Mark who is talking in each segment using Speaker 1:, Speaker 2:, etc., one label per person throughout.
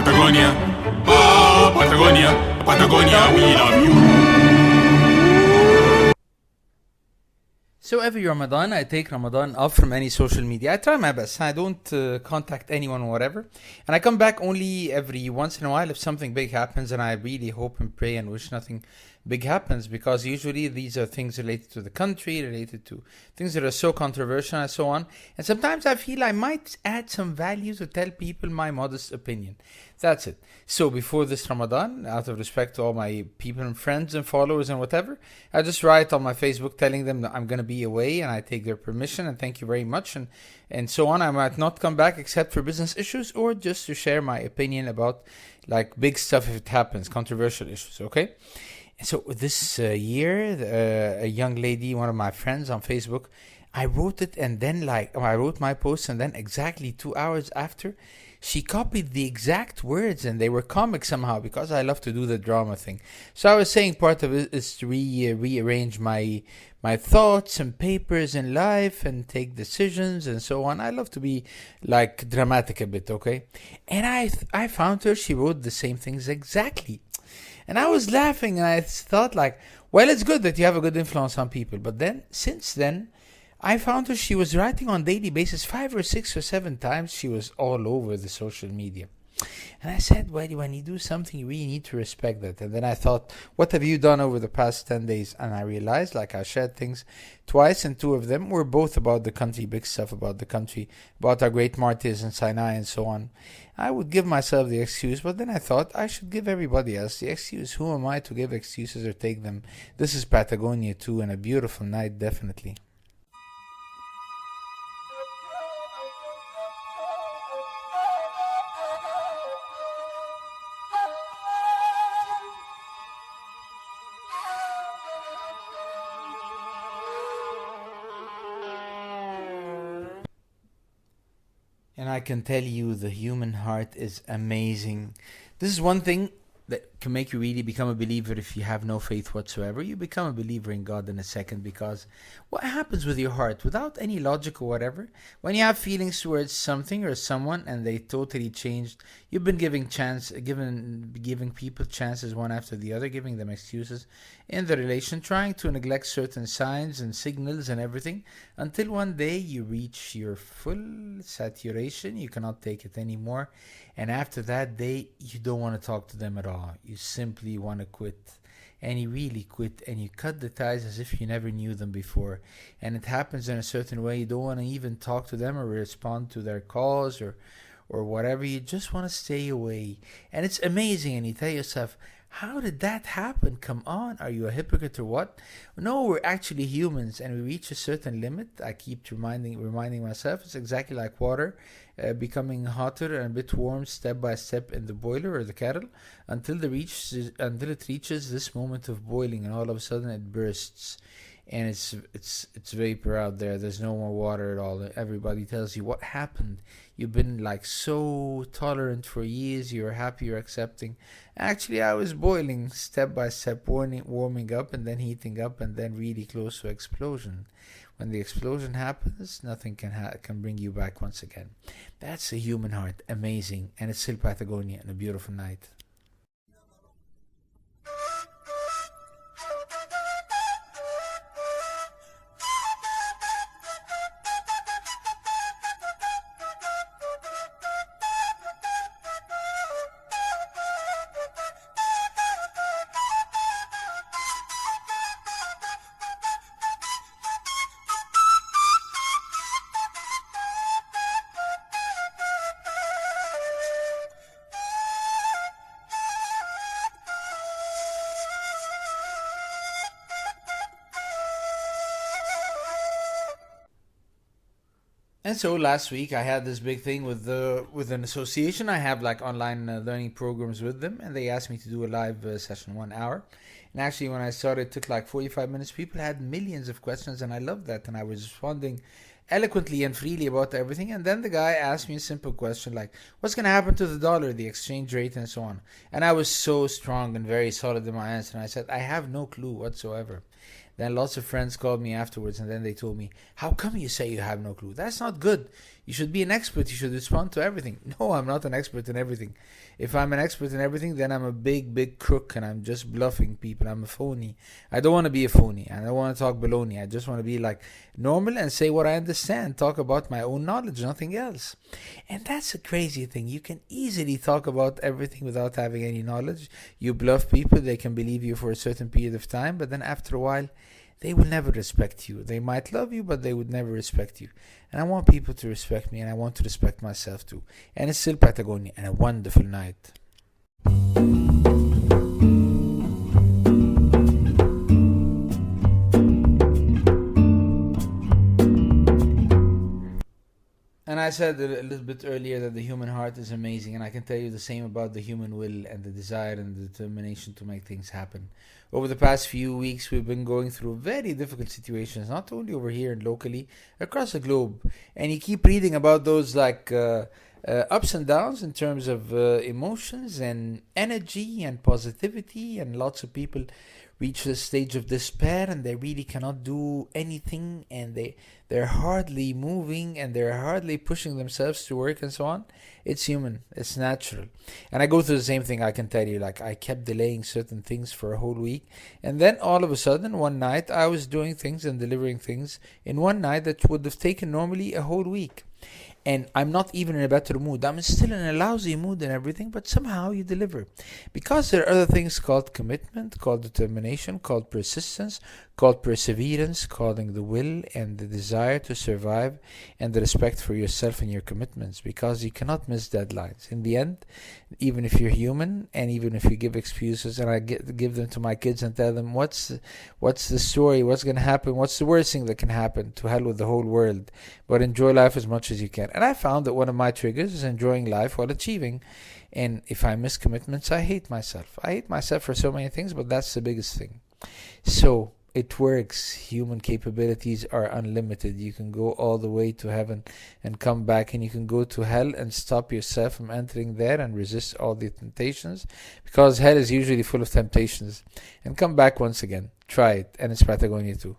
Speaker 1: Patagonia, oh Patagonia, Patagonia, we love you.
Speaker 2: So every Ramadan, I take Ramadan off from any social media. I try my best. I don't contact anyone or whatever. And I come back only every once in a while if something big happens, and I really hope and pray and wish nothing big happens, because usually these are things related to the country, related to things that are so controversial and so on. And sometimes I feel I might add some value to tell people my modest opinion. That's it. So before this Ramadan, out of respect to all my people and friends and followers and whatever, I just write on my Facebook telling them that I'm going to be away, and I take their permission and thank you very much and so on. I might not come back except for business issues or just to share my opinion about like big stuff if it happens, controversial issues, okay? So this year, a young lady, one of my friends on Facebook, I wrote it and then I wrote my post, and then exactly 2 hours after, she copied the exact words, and they were comic somehow because I love to do the drama thing. So I was saying part of it is to rearrange my thoughts and papers in life and take decisions and so on. I love to be like dramatic a bit, okay? And I found her, she wrote the same things exactly. And I was laughing, and I thought like, well, it's good that you have a good influence on people. But then, since then, I found her, she was writing on daily basis 5 or 6 or 7 times. She was all over the social media. And I said, well, when you do something, you really need to respect that. And then I thought, what have you done over the past 10 days? And I realized, like, I shared things twice, and 2 of them were both about the country, big stuff about the country, about our great martyrs in Sinai and so on. I would give myself the excuse, but then I thought I should give everybody else the excuse. Who am I to give excuses or take them? This is Patagonia too, and a beautiful night, definitely. And I can tell you the human heart is amazing. This is one thing that can make you really become a believer if you have no faith whatsoever. You become a believer in God in a second, because what happens with your heart, without any logic or whatever, when you have feelings towards something or someone and they totally changed, you've been giving people chances one after the other, giving them excuses in the relation, trying to neglect certain signs and signals and everything, until one day you reach your full saturation, you cannot take it anymore, and after that day you don't want to talk to them at all. You simply want to quit, and you really quit, and you cut the ties as if you never knew them before. And it happens in a certain way. You don't want to even talk to them or respond to their calls or whatever. You just want to stay away. And it's amazing, and you tell yourself, how did that happen? Come on, are you a hypocrite or what? No, we're actually humans, and we reach a certain limit. I keep reminding myself, it's exactly like water becoming hotter and a bit warm step by step in the boiler or the kettle until it reaches this moment of boiling, and all of a sudden it bursts. And it's vapor out there. There's no more water at all. Everybody tells you what happened. You've been like so tolerant for years. You're happy, you're accepting. Actually, I was boiling step by step, warming up and then heating up and then really close to explosion. When the explosion happens, nothing can bring you back once again. That's the human heart. Amazing. And it's still Patagonia and a beautiful night. And so last week I had this big thing with an association. I have like online learning programs with them, and they asked me to do a live session, 1 hour. And actually when I started, it took like 45 minutes. People had millions of questions, and I loved that. And I was responding eloquently and freely about everything. And then the guy asked me a simple question like, what's going to happen to the dollar, the exchange rate, and so on? And I was so strong and very solid in my answer. And I said, I have no clue whatsoever. Then lots of friends called me afterwards, and then they told me, how come you say you have no clue? That's not good. You should be an expert. You should respond to everything. No, I'm not an expert in everything. If I'm an expert in everything, then I'm a big crook and I'm just bluffing people. I'm a phony. I don't want to be a phony. I don't want to talk baloney. I just want to be like normal and say what I understand. Talk about my own knowledge, nothing else. And that's a crazy thing. You can easily talk about everything without having any knowledge. You bluff people. They can believe you for a certain period of time, but then after a while, they will never respect you. They might love you, but they would never respect you. And I want people to respect me, and I want to respect myself too. And it's still Patagonia, and a wonderful night. And I said a little bit earlier that the human heart is amazing, and I can tell you the same about the human will and the desire and the determination to make things happen. Over the past few weeks, we've been going through very difficult situations, not only over here and locally, across the globe. And you keep reading about those ups and downs in terms of emotions and energy and positivity, and lots of people reach the stage of despair and they really cannot do anything, and they're hardly moving and they're hardly pushing themselves to work and so on. It's human, it's natural. And I go through the same thing. I can tell you, like, I kept delaying certain things for a whole week, and then all of a sudden one night I was doing things and delivering things in one night that would have taken normally a whole week. And I'm not even in a better mood. I'm still in a lousy mood and everything, but somehow you deliver. Because there are other things called commitment, called determination, called persistence, called perseverance, calling the will and the desire to survive, and the respect for yourself and your commitments, because you cannot miss deadlines. In the end, even if you're human, and even if you give excuses, and I give them to my kids and tell them, what's the story, what's going to happen, what's the worst thing that can happen, to hell with the whole world, but enjoy life as much as you can. And I found that one of my triggers is enjoying life while achieving. And if I miss commitments, I hate myself. I hate myself for so many things, but that's the biggest thing. So it works. Human capabilities are unlimited. You can go all the way to heaven and come back, and you can go to hell and stop yourself from entering there and resist all the temptations, because hell is usually full of temptations, and come back once again. Try it, and it's Patagonia too.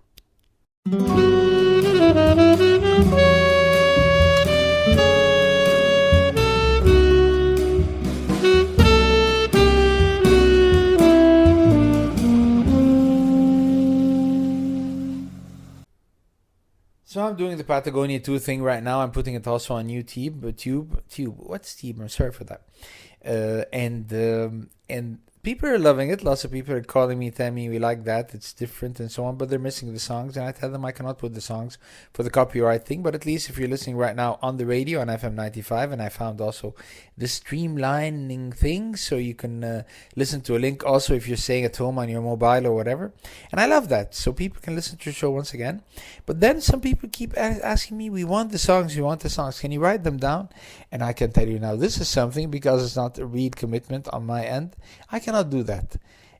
Speaker 2: So I'm doing the Patagonia 2 thing right now. I'm putting it also on YouTube. What's Tube? I'm sorry for that. And people are loving it. Lots of people are calling me, telling me we like that, it's different and so on, but they're missing the songs, and I tell them I cannot put the songs for the copyright thing. But at least if you're listening right now on the radio on FM 95, and I found also the streamlining thing, so you can listen to a link also if you're staying at home on your mobile or whatever. And I love that, so people can listen to the show once again. But then some people keep asking me, we want the songs, can you write them down? And I can tell you now, this is something, because it's not a real commitment on my end, I cannot do that.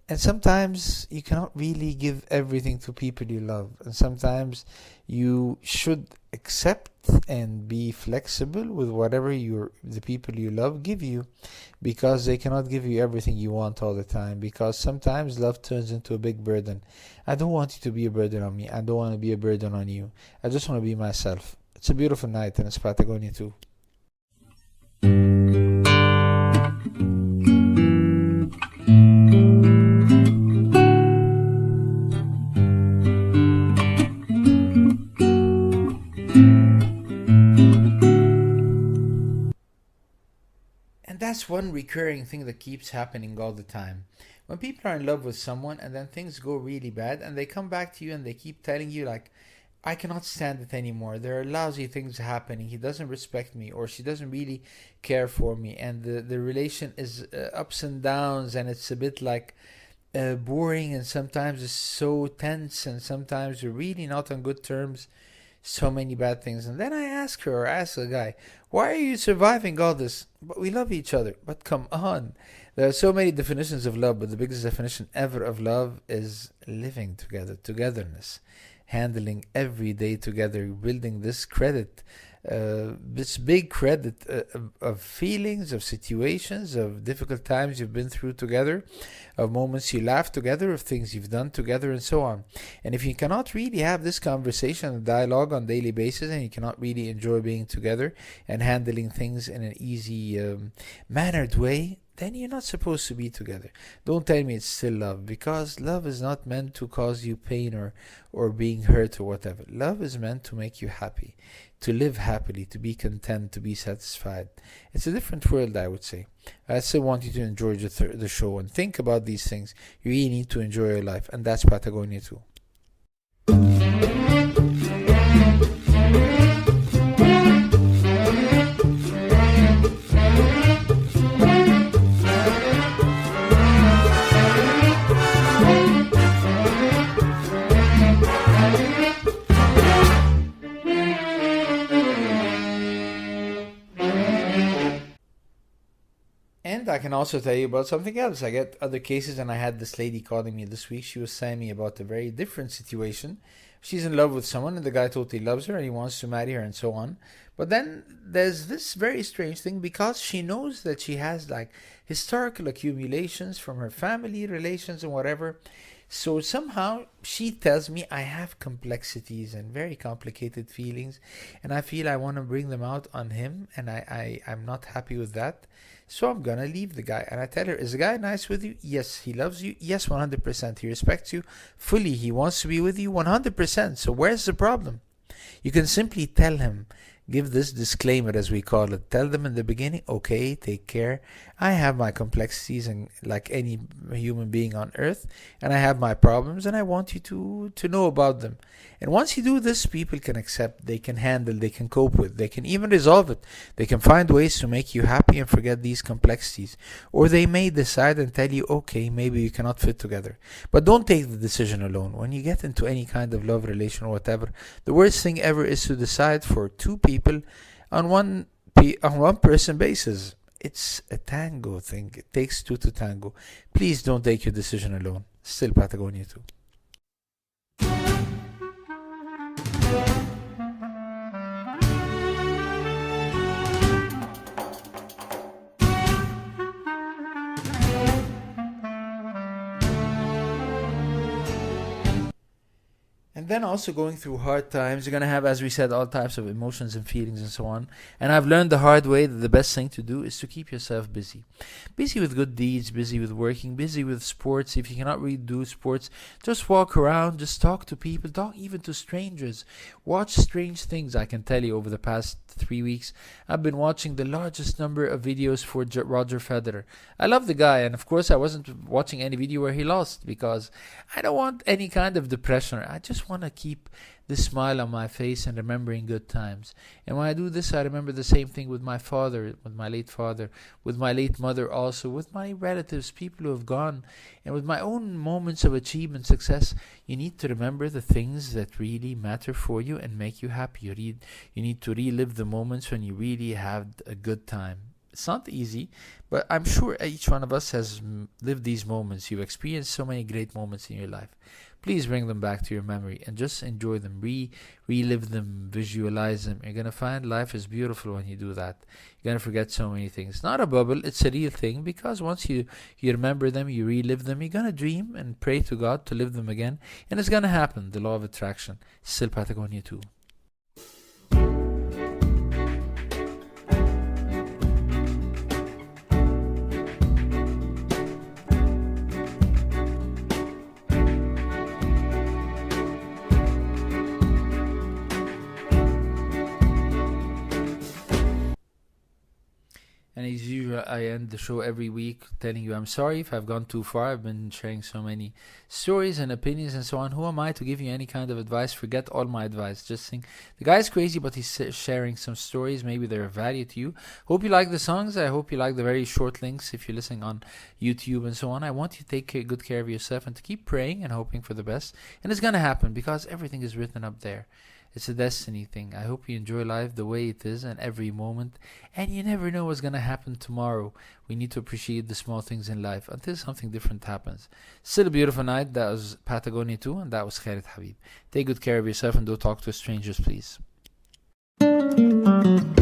Speaker 2: And sometimes you cannot really give everything to people you love, and sometimes you should accept and be flexible with whatever the people you love give you, because they cannot give you everything you want all the time, because sometimes love turns into a big burden. I don't want you to be a burden on me. I don't want to be a burden on you. I just want to be myself. It's a beautiful night, and it's Patagonia too. And that's one recurring thing that keeps happening all the time. When people are in love with someone and then things go really bad, and they come back to you and they keep telling you, like, I cannot stand it anymore. There are lousy things happening. He doesn't respect me, or she doesn't really care for me. And the relation is ups and downs, and it's a bit like boring, and sometimes it's so tense, and sometimes we're really not on good terms. So many bad things. And then I ask her, or ask the guy, why are you surviving all this? But we love each other. But come on. There are so many definitions of love, but the biggest definition ever of love is living together, togetherness, handling every day together, building this credit this big credit of feelings, of situations, of difficult times you've been through together, of moments you laughed together, of things you've done together, and so on. And if you cannot really have this conversation and dialogue on a daily basis, and you cannot really enjoy being together and handling things in an easy, mannered way, then you're not supposed to be together. Don't tell me it's still love, because love is not meant to cause you pain or being hurt or whatever. Love is meant to make you happy, to live happily, to be content, to be satisfied. It's a different world, I would say. I still want you to enjoy the show and think about these things. You really need to enjoy your life, and that's Patagonia too. And I can also tell you about something else. I get other cases, and I had this lady calling me this week. She was telling me about a very different situation. She's in love with someone, and the guy totally loves her, and he wants to marry her, and so on. But then there's this very strange thing, because she knows that she has like historical accumulations from her family relations and whatever. So somehow she tells me I have complexities and very complicated feelings, and I feel I want to bring them out on him, and I'm not happy with that. So I'm gonna leave the guy. And I tell her, is the guy nice with you? Yes. He loves you? Yes, 100%. He respects you fully. He wants to be with you 100%. So where's the problem? You can simply tell him, give this disclaimer, as we call it. Tell them in the beginning, okay, take care. I have my complexities, and like any human being on earth, and I have my problems, and I want you to know about them. And once you do this, people can accept, they can handle, they can cope with, they can even resolve it. They can find ways to make you happy and forget these complexities. Or they may decide and tell you, okay, maybe you cannot fit together. But don't take the decision alone. When you get into any kind of love relation or whatever, the worst thing ever is to decide for two people on one person basis. It's a tango thing. It takes two to tango. Please don't take your decision alone. Still Patagonia too. And then also going through hard times, you're going to have, as we said, all types of emotions and feelings and so on. And I've learned the hard way that the best thing to do is to keep yourself busy. Busy with good deeds, busy with working, busy with sports. If you cannot really do sports, just walk around, just talk to people, talk even to strangers. Watch strange things. I can tell you, over the past 3 weeks, I've been watching the largest number of videos for Roger Federer. I love the guy, and of course I wasn't watching any video where he lost, because I don't want any kind of depression. I just want to keep this smile on my face and remembering good times. And when I do this, I remember the same thing with my father, with my late father, with my late mother also, with my relatives, people who have gone, and with my own moments of achievement, success. You need to remember the things that really matter for you and make you happy. You need to relive the moments when you really had a good time. It's not easy, but I'm sure each one of us has lived these moments. You've experienced so many great moments in your life. Please bring them back to your memory and just enjoy them, relive them, visualize them. You're going to find life is beautiful when you do that. You're going to forget so many things. Not a bubble, it's a real thing, because once you remember them, you relive them, you're going to dream and pray to God to live them again. And it's going to happen, the law of attraction. Still Patagonia too. And as usual, I end the show every week telling you I'm sorry if I've gone too far. I've been sharing so many stories and opinions and so on. Who am I to give you any kind of advice? Forget all my advice. Just think, the guy's crazy, but he's sharing some stories. Maybe they're of value to you. Hope you like the songs. I hope you like the very short links if you're listening on YouTube and so on. I want you to take good care of yourself and to keep praying and hoping for the best. And it's going to happen, because everything is written up there. It's a destiny thing. I hope you enjoy life the way it is and every moment. And you never know what's going to happen tomorrow. We need to appreciate the small things in life until something different happens. Still a beautiful night. That was Patagonia 2, and that was Khaled Habib. Take good care of yourself and don't talk to strangers, please. you.